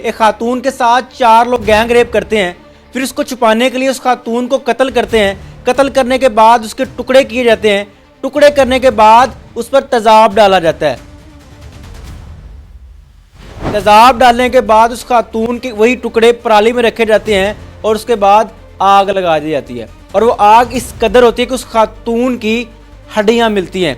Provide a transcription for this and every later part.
एक खातून के साथ 4 लोग गैंग रेप करते हैं, फिर उसको छुपाने के लिए उस खातून को कत्ल करते हैं। कत्ल करने के बाद उसके टुकड़े किए जाते हैं। टुकड़े करने के बाद उस पर तेजाब डाला जाता है। तेजाब डालने के बाद उस खातून के वही टुकड़े पराली में रखे जाते हैं और उसके बाद आग लगा दी जाती है। और वो आग इस कदर होती है कि उस खातून की हड्डियां मिलती हैं।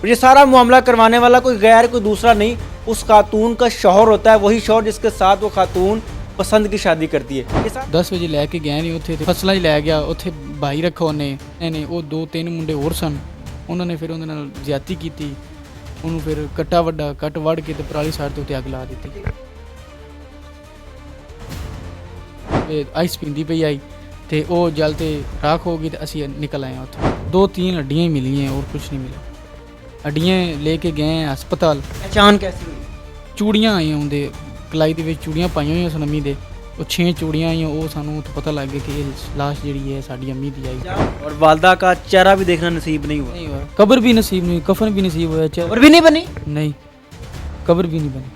ये सारा मामला करवाने वाला कोई गैर कोई दूसरा नहीं, उस खातून का शौहर होता है। वही शौहर जिसके साथ वो खातून पसंद की शादी करती है। 10 ਵਜੇ ਲੈ ਕੇ ਗਏ ਨੇ ਉੱਥੇ ਤੇ ਫਸਲਾਂ 'ਚ ਲੈ ਗਿਆ। ਉੱਥੇ ਭਾਈ ਰੱਖਾ ਉਹਨੇ ਉਹ 2-3 ਮੁੰਡੇ ਹੋਰ ਸਨ। ਉਹਨਾਂ ਨੇ ਫਿਰ ਉਹਦੇ ਨਾਲ ਜ਼ਿਆਦਤੀ ਕੀਤੀ। ਉਹਨੂੰ ਫਿਰ ਕੱਟ ਵੜ ਕੇ ਤੇ ਪਰਾਲੀ ਸਾਈਡ ਦੇ ਉੱਤੇ ਅੱਗ ਲਾ ਦਿੱਤੀ। ਇਹ ਆਈਸ ਪੀਂਦੀ ਪਈ ਆਈ ਤੇ ਉਹ ਜਲ ਤੇ ਰਾਖ ਹੋ ਗਈ ਤੇ ਅਸੀਂ ਨਿਕਲ ਆਏ ਉੱਥੋਂ। 2-3 ਹੱਡੀਆਂ ਹੀ ਮਿਲੀਆਂ और कुछ नहीं मिला। हड्डियाँ लेके गए हैं हस्पताल। पहचान कैसी हुई? चूड़ियाँ आईਆਂ ਉਹਦੇ ਕਲਾਈ ਦੇ ਵਿੱਚ ਚੂੜੀਆਂ ਪਾਈਆਂ ਹੋਈਆਂ ਸਨ ਅੰਮੀ ਦੇ। ਉਹ 6 ਚੂੜੀਆਂ ਆਈਆਂ। ਉਹ ਸਾਨੂੰ ਉੱਥੇ ਪਤਾ ਲੱਗ ਗਿਆ ਕਿ ਇਹ ਲਾਸ਼ ਜਿਹੜੀ ਹੈ ਸਾਡੀ ਅੰਮੀ ਦੀ ਆਈ। और वालदा का चेहरा भी देखना नसीब नहीं हुआ? नहीं हुआ। कब्र भी नसीब नहीं, कफन भी नसीब हुआ। और भी नहीं बनी? नहीं, कब्र भी नहीं बनी।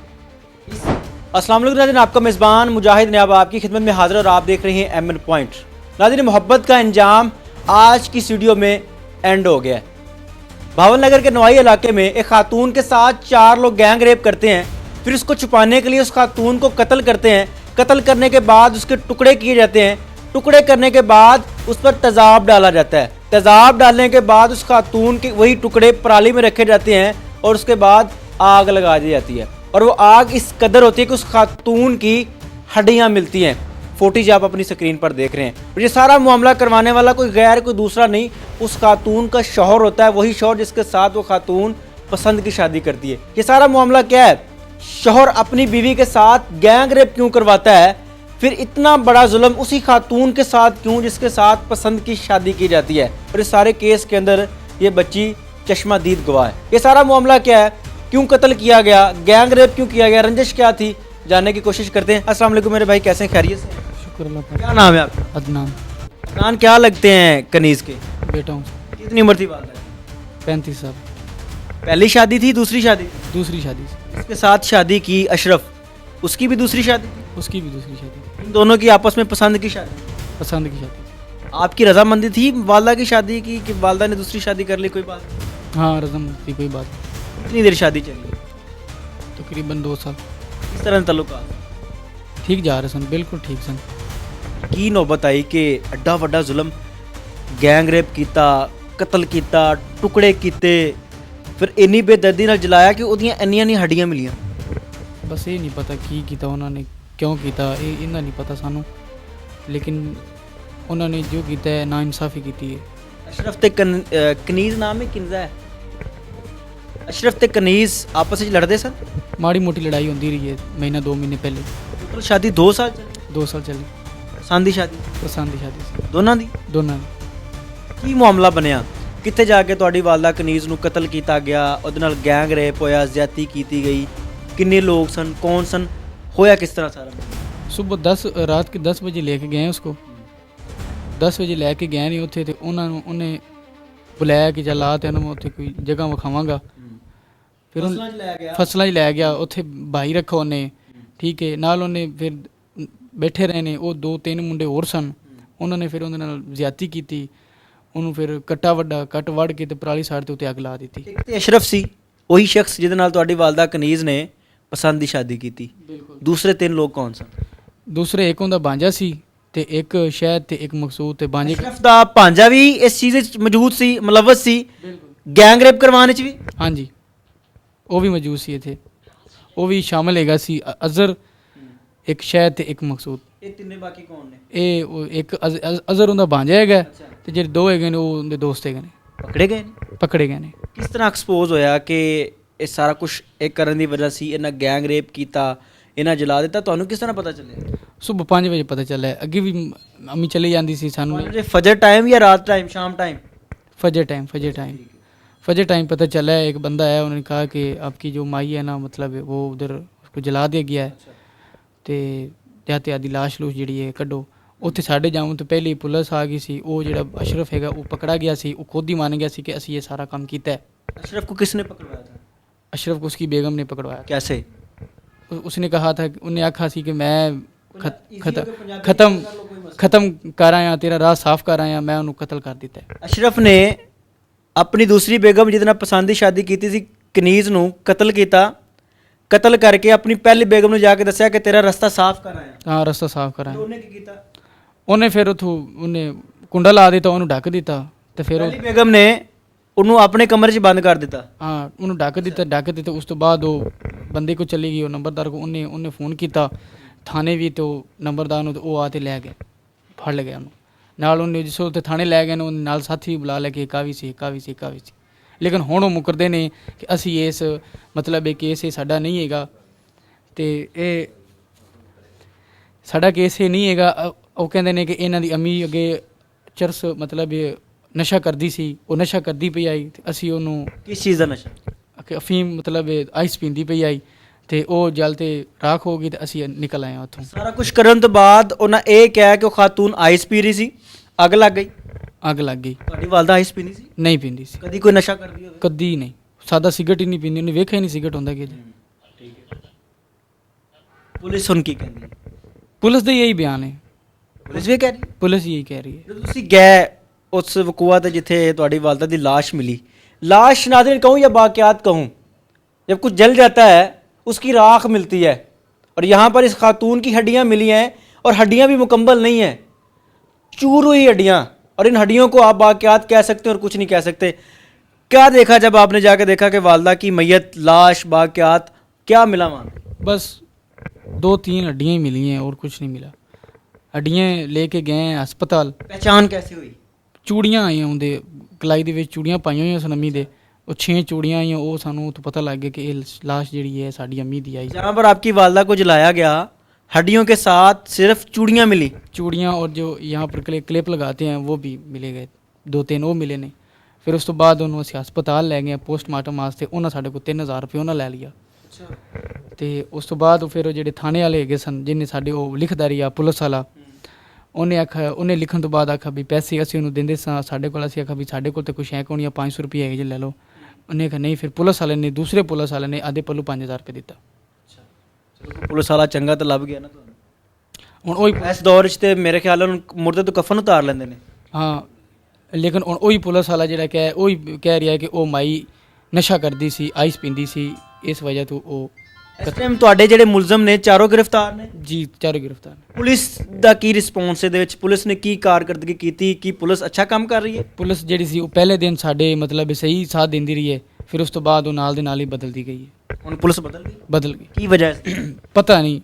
अस्सलाम वालेकुम नाज़रीन, आपका मेज़बान मुजाहिद ने अब आपकी खिदमत में हाजिर और आप देख रहे हैं एमएन पॉइंट। नाज़रीन, मोहब्बत का अंजाम आज की वीडियो में एंड हो गया है। भावन नगर के नवाई इलाके में एक खातून के साथ 4 लोग गैंग रेप करते हैं, फिर उसको छुपाने के लिए उस खातून को कत्ल करते हैं। कत्ल करने के बाद उसके टुकड़े किए जाते हैं। टुकड़े करने के बाद उस पर तेजाब डाला जाता है। तेजाब डालने के बाद उस खातून के वही टुकड़े पराली में रखे जाते हैं और उसके बाद आग लगा दी जाती है। और वो आग इस कदर होती है कि उस खातून की हड्डियाँ मिलती हैं। फोटेज आप अपनी स्क्रीन पर देख रहे हैं। और ये सारा मामला करवाने वाला कोई गैर कोई दूसरा नहीं, उस खातून का शौहर होता है। वही शौहर जिसके साथ वो खातून पसंद की शादी करती है। ये सारा मामला क्या है? शौहर अपनी बीवी के साथ गैंग रेप क्यों करवाता है? फिर इतना बड़ा जुल्म उसी खातून के साथ क्यों जिसके साथ पसंद की शादी की जाती है? और इस सारे केस के अंदर ये बच्ची चश्मादीद गवाह है। ये सारा मामला क्या है? क्यों कत्ल किया गया? गैंग रेप क्यों किया गया? रंजिश क्या थी? जानने की कोशिश करते हैं। अस्सलाम वालेकुम मेरे भाई, कैसे हैं? खैरियत से? शुक्र अल्लाह का। क्या नाम है आपका? अदनान। अदनान, क्या लगते हैं कनीज़ के? बेटा हूँ। कितनी उम्र थी वालदा की? 35 साल। पहली शादी थी, दूसरी शादी थी? दूसरी शादी से। इसके साथ शादी की अशरफ, उसकी भी दूसरी शादी थी? उसकी भी दूसरी शादी। इन दोनों की आपस में पसंद की शादी? पसंद की शादी। आपकी रजामंदी थी वालदा की शादी की कि वालदा ने दूसरी शादी कर ली? कोई बात? हाँ, रज़म थी, कोई बात नहीं। कितनी देर शादी चली? तकरीबन 2 साल। इस तरह तल्लुकात ठीक जा रहे सन, बिल्कुल ठीक सन। की नौबत आई कि एड्डा वड्डा जुल्म, गैंग रेप किया, कतल किया, टुकड़े किए, फिर इन्नी बेदर्दी नाल जलाया कि उहदियां इन्नियां हड्डियां मिलियां। बस ये नहीं पता की कीता उन्होंने, क्यों कीता, ये इन्ना नहीं पता सानू। लेकिन उन्होंने जो कीता है नाइंसाफ़ी की है। अशरफ ते कनीज़ नाम है किंजा है? अशरफ ते कनीज़ आपस में लड़ते सन? माड़ी मोटी लड़ाई होती रही है, महीना 2 महीने पहले। तो शादी 2 साल चली? 2 साल चली। पसंद की शादी? पसंद की शादी से दोनों दी? दोनों ने। की मामला बनया? कित्थे जाके तुहाडी वालदा कनीज़ नूं कतल किया गया, उहदे नाल गैंग रेप होया, ज़्यादती की गई, किन्ने लोग सन, कौन सन, होया किस तरह सारा? सुबह रात के 10 बजे लेके गए उसको। 10 बजे लेके गए नहीं उत्थे ते उन्हें बुलाया कि चल आ तेन मैं उत्थे कोई जगह विखावांगा। फिर फसलां 'च लै गया। उत्थे भाई रखा उन्हें, ठीक है, नाल उन्हें फिर बैठे रहे ने। वो 2-3 मुंडे होर सन। उन्होंने फिर उहदे नाल ज़्यादती की। ਉਹਨੂੰ ਫਿਰ ਕੱਟ ਵੜ ਕੇ ਤੇ ਪਰਾਲੀ ਸਾਈਡ ਦੇ ਉੱਤੇ ਅੱਗ ਲਾ ਦਿੱਤੀ। ਇੱਕ ਤੇ ਅਸ਼ਰਫ ਸੀ, ਉਹੀ ਸ਼ਖਸ ਜਿਹਦੇ ਨਾਲ ਤੁਹਾਡੀ ਵਾਲਦਾ ਕਨੀਜ਼ ਨੇ ਪਸੰਦ ਦੀ ਸ਼ਾਦੀ ਕੀਤੀ। ਦੂਸਰੇ 3 ਲੋਕ ਕੌਣ ਸਨ? ਦੂਸਰੇ ਇੱਕ ਉਹਦਾ ਬਾਂਝਾ ਸੀ ਤੇ ਇੱਕ ਸ਼ਾਹਿਦ ਤੇ ਇੱਕ ਮਕਸੂਦ। ਤੇ ਬਾਂਝੇ ਅਸ਼ਰਫ ਦਾ ਭਾਂਜਾ ਵੀ ਇਸ ਚੀਜ਼ ਵਿੱਚ ਮੌਜੂਦ ਸੀ, ਮੁਲਵਸ ਸੀ ਗੈਂਗ ਰੇਪ ਕਰਵਾਉਣ ਵਿੱਚ ਵੀ? ਹਾਂਜੀ, ਉਹ ਵੀ ਮੌਜੂਦ ਸੀ ਇੱਥੇ। ਉਹ ਵੀ ਸ਼ਾਮਲ ਹੈਗਾ ਸੀ। ਅਜ਼ਰ, ਇੱਕ ਸ਼ਾਹਿਦ ਤੇ ਇੱਕ ਮਕਸੂਦ। ਇਹ ਤਿੰਨੇ ਬਾਕੀ ਕੌਣ ਨੇ? ਇਹ ਇੱਕ ਅਜ਼ਰ ਉਹਦਾ ਬਾਂਝਾ ਹੈਗਾ ਤੇ ਜਿਹੜੇ 2 ਹੈਗੇ ਨੇ ਉਹ ਉਹਦੇ ਦੋਸਤ ਹੈਗੇ ਨੇ। ਪਕੜੇ ਗਏ ਨੇ। ਕਿਸ ਤਰ੍ਹਾਂ ਐਕਸਪੋਜ਼ ਹੋਇਆ ਕਿ ਇਹ ਸਾਰਾ ਕੁਝ ਇਹ ਕਰਨ ਦੀ ਵਜ੍ਹਾ ਸੀ, ਇਹਨਾਂ ਗੈਂਗ ਰੇਪ ਕੀਤਾ, ਇਹਨਾਂ ਜਲਾ ਦਿੱਤਾ? ਤੁਹਾਨੂੰ ਕਿਸ ਤਰ੍ਹਾਂ ਪਤਾ ਚੱਲਿਆ? ਸੁਬਹ 5 ਵਜੇ ਪਤਾ ਚੱਲਿਆ। ਅੱਗੇ ਵੀ ਅੰਮੀ ਚਲੀ ਜਾਂਦੀ ਸੀ ਸਾਨੂੰ। फजर टाइम या रात टाइम, शाम टाइम? फजर टाइम पता चला है। एक बंदा है, उन्होंने कहा कि आपकी जो माई है ना, मतलब वो उधर उसको जला दिया गया है तो जाते आदि लाश लूश जी है कड्डो। उत्थे साढ़े जाऊँ तो पहले ही पुलिस आ गई सी। वो जो अशरफ है वो पकड़ा गया सी। वो खुद ही मान गया सी कि असी ये सारा काम किया है। अशरफ को किसने पकड़वाया था? अशरफ को उसकी बेगम ने पकड़वाया। कैसे? उसने कहा था, उन्हें आखा सी कि मैं खत्म कर आया, तेरा राह साफ कर आया, मैं उन्हें कत्ल कर दिता है। अशरफ ने अपनी दूसरी बेगम जितना पसंद की शादी की थी कनीज ਨੂੰ ਕਤਲ ਕੀਤਾ, ਕਤਲ ਕਰਕੇ ਆਪਣੀ ਪਹਿਲੀ ਬੇਗਮ ਨੂੰ ਜਾ ਕੇ ਦੱਸਿਆ ਕਿ ਤੇਰਾ ਰਸਤਾ ਸਾਫ਼ ਕਰ ਆਇਆ। ਹਾਂ, ਰਸਤਾ ਸਾਫ਼ ਕਰ ਆਇਆ। ਉਹਨੇ ਕੀ ਕੀਤਾ? ਉਹਨੇ ਫਿਰ ਉਥੋਂ ਉਹਨੇ ਕੁੰਡਾ ਲਾ ਦਿੱਤਾ, ਉਹਨੂੰ ਢੱਕ ਦਿੱਤਾ ਤੇ ਫਿਰ ਪਹਿਲੀ ਬੇਗਮ ਨੇ ਉਹਨੂੰ ਆਪਣੇ ਕਮਰੇ 'ਚ ਬੰਦ ਕਰ ਦਿੱਤਾ। ਹਾਂ, ਉਹਨੂੰ ਢੱਕ ਦਿੱਤਾ। ਉਸ ਤੋਂ ਬਾਅਦ ਉਹ ਬੰਦੇ ਕੋ ਚਲੀ ਗਈ, ਉਹ ਨੰਬਰਦਾਰ ਕੋ ਉਹਨੇ ਫੋਨ ਕੀਤਾ ਥਾਣੇ ਵੀ, ਤੇ ਉਹ ਨੰਬਰਦਾਰ ਨੂੰ ਉਹ ਆ ਤੇ ਲੈ ਗਏ, ਫੜ ਲਿਆ ਉਹਨੂੰ ਨਾਲ। ਉਹਨੇ ਜਿਸ ਉੱਤੇ ਥਾਣੇ ਲੈ ਗਏ ਨੇ, ਉਹਨੇ ਨਾਲ ਸਾਥੀ ਬੁਲਾ ਲੈ ਕੇ ਕਾਵੀ ਸੀ। ਲੇਕਿਨ ਹੁਣ ਉਹ ਮੁਕਰਦੇ ਨੇ ਕਿ ਅਸੀਂ ਇਸ ਮਤਲਬ ਇਹ ਕੇਸ ਇਹ ਸਾਡਾ ਨਹੀਂ ਹੈਗਾ, ਤੇ ਇਹ ਸਾਡਾ ਕੇਸ ਇਹ ਨਹੀਂ ਹੈਗਾ। ਉਹ ਕਹਿੰਦੇ ਨੇ ਕਿ ਇਹਨਾਂ ਦੀ ਅੰਮੀ ਅੱਗੇ ਚਰਸ ਮਤਲਬ ਇਹ ਨਸ਼ਾ ਕਰਦੀ ਸੀ, ਉਹ ਨਸ਼ਾ ਕਰਦੀ ਪਈ ਆਈ, ਤੇ ਅਸੀਂ ਉਹਨੂੰ ਕਿਸ ਚੀਜ਼ ਦਾ ਨਸ਼ਾ? ਅਫੀਮ ਮਤਲਬ ਆਈਸ ਪੀਂਦੀ ਪਈ ਆਈ, ਤੇ ਉਹ ਜਲ ਤੇ ਰਾਖ ਹੋ ਗਈ, ਤੇ ਅਸੀਂ ਨਿਕਲ ਆਏ ਉੱਥੋਂ। ਸਾਰਾ ਕੁਝ ਕਰਨ ਤੋਂ ਬਾਅਦ ਉਹਨਾਂ ਇਹ ਕਿਹਾ ਕਿ ਉਹ ਖਾਤੂਨ ਆਈਸ ਪੀ ਰਹੀ ਸੀ, ਅੱਗ ਲੱਗ ਗਈ। ਅੱਗ ਲੱਗ ਗਈ। ਤੁਹਾਡੀ ਵਾਲਦਾ ਆਈਸ ਪੀਂਦੀ ਸੀ? ਨਹੀਂ ਪੀਂਦੀ ਸੀ। ਕਦੀ ਕੋਈ ਨਸ਼ਾ ਕਰਦੀ ਹੋਵੇ? ਕਦੀ ਨਹੀਂ, ਸਾਦਾ ਸਿਗਰਟ ਹੀ ਨਹੀਂ ਪੀਂਦੀ, ਉਹਨੇ ਵੇਖਿਆ ਹੀ ਨਹੀਂ ਸਿਗਰਟ ਹੁੰਦਾ ਕੀ। ਠੀਕ ਹੈ। ਪੁਲਿਸ ਹੁਣ ਕੀ ਕਹਿੰਦੀ ਹੈ? ਪੁਲਿਸ ਦਾ ਇਹੀ ਬਿਆਨ ਹੈ। ਪੁਲਿਸ ਵੀ ਕਹਿ ਰਹੀ ਹੈ? ਪੁਲਿਸ ਇਹੀ ਕਹਿ ਰਹੀ ਹੈ। ਜਦੋਂ ਤੁਸੀਂ ਗਏ ਉਸ ਵਕੂਆ ਤੇ ਜਿੱਥੇ ਤੁਹਾਡੀ वालदा ਦੀ लाश मिली, लाश नाज़रीन कहूँ या बाक़ियात कहूँ, जब कुछ जल जाता है उसकी राख मिलती है, और यहाँ पर इस खातून की हड्डियाँ मिली हैं, और हड्डियाँ भी मुकम्मल नहीं हैं, चूर हुई हड्डियाँ, और इन हड्डियों को आप बाक़ियात कह सकते हैं और कुछ नहीं कह सकते। क्या देखा जब आपने जाके देखा कि वालदा की मैयत, लाश, बाक़ियात, क्या मिला वहाँ? बस 2-3 हड्डियाँ ही मिली हैं और कुछ नहीं मिला। हड्डियाँ लेके गए हैं अस्पताल। पहचान कैसे हुई? ਚੂੜੀਆਂ ਆਈਆਂ ਉਹਦੇ ਕਲਾਈ ਦੇ ਵਿੱਚ, ਚੂੜੀਆਂ ਪਾਈਆਂ ਹੋਈਆਂ ਸਨ ਅੰਮੀ ਦੇ, ਉਹ 6 ਚੂੜੀਆਂ ਆਈਆਂ। ਉਹ ਸਾਨੂੰ ਉੱਥੋਂ ਪਤਾ ਲੱਗ ਗਿਆ ਕਿ ਇਹ ਲਾਸ਼ ਜਿਹੜੀ ਹੈ ਸਾਡੀ ਅੰਮੀ ਦੀ ਆਈ। जहाँ पर आपकी वालदा को जलाया गया, हड्डियों के साथ सिर्फ चूड़ियाँ मिली? चूड़ियाँ और जो यहाँ पर क्लिप लगाते हैं वो भी मिले गए, 2-3 वो मिले ने। ਫਿਰ ਉਸ ਤੋਂ ਬਾਅਦ ਉਹਨੂੰ ਅਸੀਂ ਹਸਪਤਾਲ ਲੈ ਗਏ ਪੋਸਟਮਾਰਟਮ ਵਾਸਤੇ। ਉਹਨਾਂ ਸਾਡੇ ਕੋਲ 3000 ਰੁਪਏ ਉਹਨਾਂ ਲੈ ਲਿਆ। ਤੇ ਉਸ ਤੋਂ ਬਾਅਦ ਫਿਰ ਉਹ ਜਿਹੜੇ ਥਾਣੇ ਵਾਲੇ ਹੈਗੇ ਸਨ, ਜਿਹਨੇ ਸਾਡੇ ਉਹ ਲਿਖਦਾਰੀ ਆ ਪੁਲਿਸ ਵਾਲਾ, ਉਹਨੇ ਆਖਿਆ, ਉਹਨੇ ਲਿਖਣ ਤੋਂ ਬਾਅਦ ਆਖਿਆ ਵੀ ਪੈਸੇ ਅਸੀਂ ਉਹਨੂੰ ਦਿੰਦੇ ਸਾਂ ਸਾਡੇ ਕੋਲ। ਅਸੀਂ ਆਖਿਆ ਵੀ ਸਾਡੇ ਕੋਲ ਤਾਂ ਕੁਛ ਹੈ ਕੋਣੀ, 500 ਰੁਪਏ ਹੈਗੇ ਜੇ ਲੈ ਲਓ। ਉਹਨੇ ਆਖਿਆ ਨਹੀਂ। ਫਿਰ ਪੁਲਿਸ ਵਾਲੇ ਨੇ, ਦੂਸਰੇ ਪੁਲਿਸ ਵਾਲੇ ਨੇ ਆਧੇ ਪੱਲੂ 5000 ਰੁਪਏ ਦਿੱਤਾ। ਪੁਲਿਸ ਵਾਲਾ ਚੰਗਾ ਤਾਂ ਲੱਭ ਗਿਆ ਨਾ ਤੁਹਾਨੂੰ। ਹੁਣ ਉਹੀ ਇਸ ਦੌਰ 'ਚ ਤੇ ਮੇਰੇ ਖਿਆਲ ਨਾਲ ਮੁਰਦੇ ਤੋਂ ਕਫਨ ਉਤਾਰ ਲੈਂਦੇ ਨੇ। ਹਾਂ, ਲੇਕਿਨ ਹੁਣ ਉਹੀ ਪੁਲਿਸ ਵਾਲਾ ਜਿਹੜਾ ਉਹੀ ਕਹਿ ਰਿਹਾ ਕਿ ਉਹ ਮਾਈ ਨਸ਼ਾ ਕਰਦੀ ਸੀ, ਆਈਸ ਪੀਂਦੀ ਸੀ, ਇਸ ਵਜ੍ਹਾ ਤੋਂ ਉਹ। ਇਸ ਟਾਈਮ ਤੁਹਾਡੇ ਜਿਹੜੇ ਮੁਲਜ਼ਮ ਨੇ ਚਾਰੋਂ ਗ੍ਰਿਫਤਾਰ ਨੇ? ਜੀ, ਚਾਰੋਂ ਗ੍ਰਿਫਤਾਰ ਨੇ। ਪੁਲਿਸ ਦਾ ਕੀ ਰਿਸਪੌਂਸ ਇਹਦੇ ਵਿੱਚ? ਪੁਲਿਸ ਨੇ ਕੀ ਕਾਰਕਰਦਗੀ ਕੀਤੀ? ਕੀ ਪੁਲਿਸ ਅੱਛਾ ਕੰਮ ਕਰ ਰਹੀ ਹੈ? ਪੁਲਿਸ ਜਿਹੜੀ ਸੀ ਉਹ ਪਹਿਲੇ ਦਿਨ ਸਾਡੇ ਮਤਲਬ ਸਹੀ ਸਾਥ ਦਿੰਦੀ ਰਹੀ ਹੈ, ਫਿਰ ਉਸ ਤੋਂ ਬਾਅਦ ਉਹ ਨਾਲ ਦੇ ਨਾਲ ਹੀ ਬਦਲਦੀ ਗਈ ਹੈ। ਹੁਣ ਪੁਲਿਸ ਬਦਲ ਗਈ? ਕੀ ਵਜ੍ਹਾ ਹੈ? ਪਤਾ ਨਹੀਂ,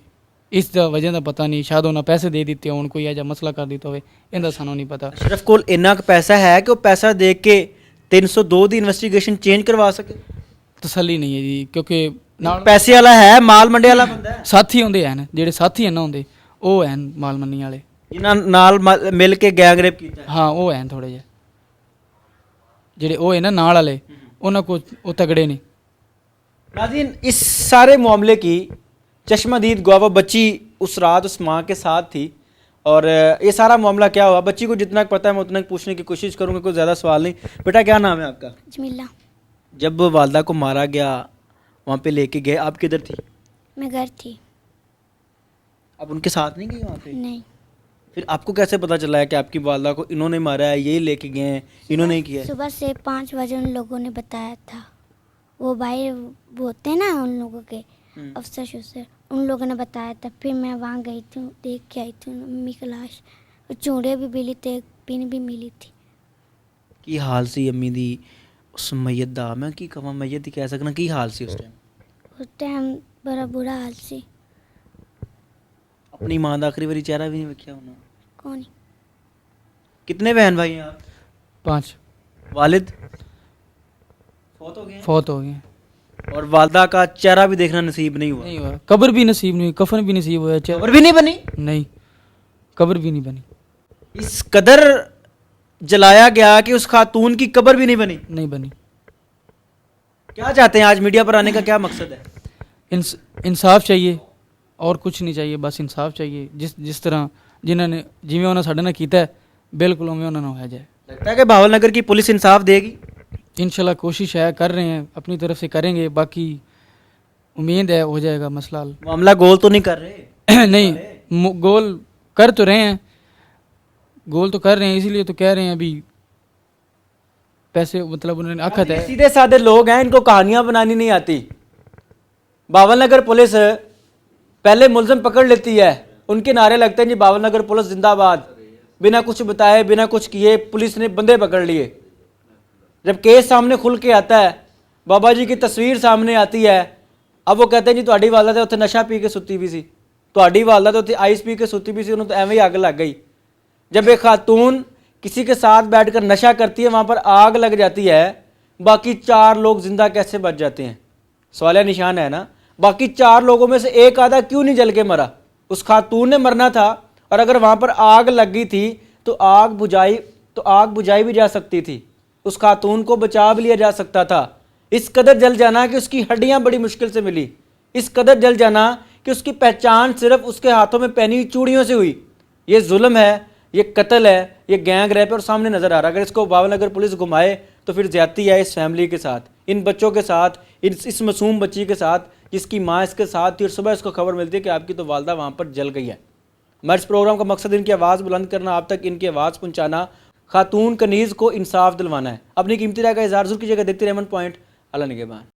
ਇਸ ਦਾ ਵਜ੍ਹਾ ਦਾ ਪਤਾ ਨਹੀਂ। ਸ਼ਾਇਦ ਉਹਨਾਂ ਪੈਸੇ ਦੇ ਦਿੱਤੇ ਹੋਣ, ਕੋਈ ਇਹੋ ਮਸਲਾ ਕਰ ਦਿੱਤਾ ਹੋਵੇ, ਇਹਦਾ ਸਾਨੂੰ ਨਹੀਂ ਪਤਾ। ਅਸ਼ਰਫ ਕੋਲ ਇੰਨਾ ਕੁ ਪੈਸਾ ਹੈ ਕਿ ਉਹ ਪੈਸਾ ਦੇ ਕੇ 302 ਦੀ ਇਨਵੈਸਟੀਗੇਸ਼ਨ ਚੇਂਜ ਕਰਵਾ ਸਕੇ? ਤਸੱਲੀ ਨਹੀਂ ਹੈ ਜੀ, ਕਿਉਂਕਿ ਨਾਲ ਪੈਸੇ ਵਾਲਾ ਹੈ, ਮਾਲ ਮੰਡੇ ਵਾਲਾ ਬੰਦਾ ਹੈ। ਸਾਥੀ ਹੁੰਦੇ ਹਨ, ਜਿਹੜੇ ਸਾਥੀ ਹਨ ਹੁੰਦੇ, ਉਹ ਹਨ ਮਾਲ ਮੰਨੀ ਵਾਲੇ, ਜਿਨ੍ਹਾਂ ਨਾਲ ਮਿਲ ਕੇ ਗੈਂਗ ਰੇਪ ਕੀਤਾ। ਹਾਂ, ਉਹ ਹਨ ਥੋੜੇ ਜਿਹੇ ਜਿਹੜੇ ਉਹ ਹੈ ਨਾ ਨਾਲ ਵਾਲੇ, ਉਹਨਾਂ ਕੋਲ ਉਹ तगड़े ने। नाज़रीन, इस सारे मामले की चश्मदीद गवाह बच्ची उस रात उस माँ के साथ थी, और ये सारा मामला क्या हुआ बच्ची को जितना पता है मैं उतना पूछने की कोशिश करूँगा, कोई ज़्यादा सवाल नहीं। बेटा क्या नाम है आपका? जमीला। जब वालदा को मारा गया वहाँ पे लेके गए, आप किधर थी? मैं घर थी। आप उनके साथ नहीं गई वहाँ पे? नहीं। फिर आपको कैसे पता चला है कि आपकी वालदा को इन्होंने मारा है, यही लेके गए हैं, इन्होंने ही किया है? सुबह से 5 बजे उन लोगों ने बताया था। वो भाई वो होते हैं ना उन लोगों के अफसर, उन लोगों ने बताया था। फिर मैं वहाँ गई थी, देख के आई थी मम्मी की लाश। चूड़े भी मिली थे, पिन भी मिली थी। की हाल सी अम्मी दी उस मैयत दा? मैं की कहां मैयत ही कह सकना। की हाल सी उस टाइम बड़ा बुरा हाल सी। अपनी मां दा आखिरी बारी चेहरा भी नहीं वेख्या होना? कौन? कितने बहन भाई हैं आप? 5। वालिद फौत हो गए? फौत हो गए। और वालदा का चेहरा भी देखना नसीब नहीं हुआ? नहीं हुआ, कब्र भी नसीब नहीं हुई, कफन भी नसीब हुआ, कब्र भी नहीं बनी? नहीं, कब्र भी नहीं बनी। इस कदर जलाया गया कि उस खातून की कब्र भी नहीं बनी? नहीं बनी। क्या चाहते हैं आज मीडिया पर आने का क्या मकसद है? इंसाफ चाहिए और कुछ नहीं चाहिए, बस इंसाफ चाहिए। जिस तरह जिन्होंने जिवें उन्होंने साडे नाल कीता है बिल्कुल उवें उन्होंने होया जाए। लगता है कि भावल नगर की पुलिस इंसाफ देगी? इंशाल्लाह कोशिश है, कर रहे हैं, अपनी तरफ से करेंगे, बाकी उम्मीद है हो जाएगा मसला हल। मामला गोल तो नहीं कर रहे? नहीं, गोल कर तो रहे हैं, गोल तो कर रहे हैं, इसीलिए तो कह रहे हैं अभी पैसे, मतलब उन्होंने अखत है। सीधे साधे लोग हैं, इनको कहानियां बनानी नहीं आती। बावल नगर पुलिस पहले मुलजिम पकड़ लेती है, उनके नारे लगते हैं जी बावल नगर पुलिस जिंदाबाद, बिना कुछ बताए बिना कुछ किए पुलिस ने बंदे पकड़ लिए। जब केस सामने खुल के आता है, बाबा जी की तस्वीर सामने आती है, अब वो कहते हैं जी ਤੁਹਾਡੀ वालदा तो उत्थे नशा पी के सुती भी सी, ਤੁਹਾਡੀ वालदा तो उत्थे आइस पी के सुती भी सी, उन्होंने तो एवं ही आग लग गई। जब एक खातून किसी के साथ बैठकर नशा करती है, वहाँ पर आग लग जाती है, बाकी 4 लोग जिंदा कैसे बच जाते हैं? सवाल निशान है ना। बाकी 4 लोगों में से एक आधा क्यों नहीं जल के मरा? उस खातून ने मरना था, और अगर वहाँ पर आग लग गई थी तो आग बुझाई भी जा सकती थी, उस खातून को बचा भी लिया जा सकता था। इस कदर जल जाना कि उसकी हड्डियां बड़ी मुश्किल से मिली, इस कदर जल जाना कि उसकी पहचान सिर्फ उसके हाथों में पहनी हुई चूड़ियों से हुई। ये जुल्म है, ये कत्ल है, ये गैंग रेप है, और सामने नजर आ रहा है। अगर इसको बावल नगर पुलिस घुमाए तो फिर ज्यादती है इस फैमिली के साथ, इन बच्चों के साथ, इस मासूम बच्ची के साथ जिसकी माँ इसके साथ थी, और सुबह इसको खबर मिलती है कि आपकी तो वालदा वहाँ पर जल गई है। हमारे इस प्रोग्राम का मकसद इनकी आवाज़ बुलंद करना, आप तक इनकी आवाज़ पहुँचाना, खातून कनीज़ को इंसाफ दिलवाना है। अपनी कीमती राय का इज़हार ज़रूर कीजिएगा। देखते रहे एमएन पॉइंट। अल्लाह निगहबान।